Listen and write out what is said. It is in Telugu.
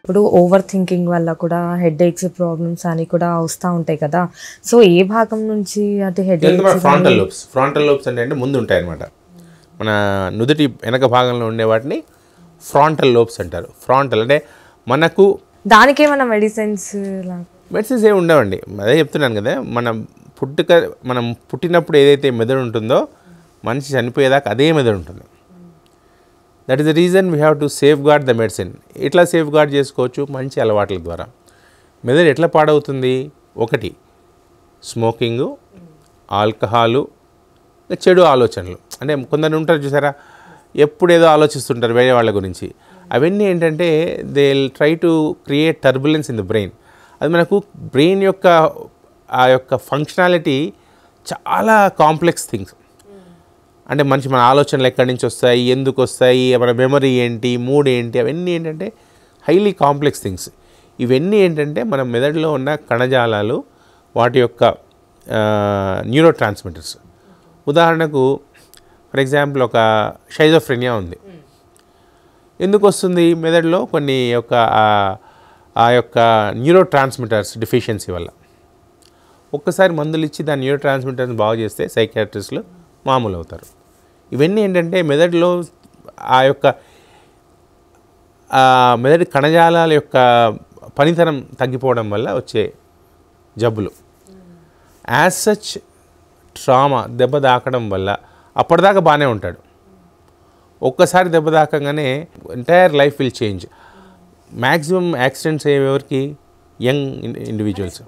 ఇప్పుడు ఓవర్ థింకింగ్ వల్ల కూడా హెడేక్స్ ప్రాబ్లమ్స్ అని కూడా వస్తూ ఉంటాయి కదా. సో ఏ భాగం నుంచి అంటే హెడేక్స్? ఫ్రాంటల్ లోబ్స్ అంటే ముందు ఉంటాయి అన్నమాట. మన నుదుటి వెనక భాగంలో ఉండే వాటిని ఫ్రాంటల్ లోబ్స్ అంటారు. ఫ్రాంటల్ అంటే మనకు దానికి ఏమైనా మెడిసిన్స్ ఏమి ఉండవండి. అదే చెప్తున్నాను కదా, మనం పుట్టినప్పుడు ఏదైతే మెదడు ఉంటుందో మనిషి చనిపోయేదాకా అదే మెదడు ఉంటుంది. That is the reason we have to safeguard the medicine. ఎట్లా సేఫ్ గార్డ్ చేసుకోవచ్చు? మంచి అలవాట్ల ద్వారా. మెదడు ఎట్లా పాడవుతుంది? ఒకటి స్మోకింగు, ఆల్కహాలు, చెడు ఆలోచనలు. అంటే కొందరు ఉంటారు చూసారా, ఎప్పుడేదో ఆలోచిస్తుంటారు వేరే వాళ్ళ గురించి. అవన్నీ ఏంటంటే they will try to create turbulence in the brain. అది మనకు బ్రెయిన్ యొక్క ఆ యొక్క ఫంక్షనాలిటీ చాలా కాంప్లెక్స్ థింగ్స్. అంటే మన ఆలోచనలు ఎక్కడి నుంచి వస్తాయి, ఎందుకు వస్తాయి, మన మెమరీ ఏంటి, మూడ్ ఏంటి, అవన్నీ ఏంటంటే హైలీ కాంప్లెక్స్ థింగ్స్. ఇవన్నీ ఏంటంటే మన మెదడులో ఉన్న కణజాలాలు, వాటి యొక్క న్యూరో ట్రాన్స్మిటర్స్. ఉదాహరణకు ఫర్ ఎగ్జాంపుల్ ఒక షైజోఫ్రెనియా ఉంది. ఎందుకు వస్తుంది? మెదడులో కొన్ని ఆ యొక్క న్యూరో ట్రాన్స్మిటర్స్ డిఫిషియన్సీ వల్ల. ఒక్కసారి మందులు ఇచ్చి దాని న్యూరో ట్రాన్స్మిటర్స్ బాగు చేస్తే సైకియాట్రిస్టులు మామూలు అవుతారు. ఇవన్నీ ఏంటంటే మెదడులో ఆ యొక్క మెదడు కణజాలాల యొక్క పనితనం తగ్గిపోవడం వల్ల వచ్చే జబ్బులు. యాజ్ సచ్ ట్రామా, దెబ్బ తాకడం వల్ల అప్పటిదాకా బాగానే ఉంటాడు. ఒక్కసారి దెబ్బ తాకంగానే entire life will change. Maximum accidents అయ్యేవరికి యంగ్ ఇండివిజువల్స్.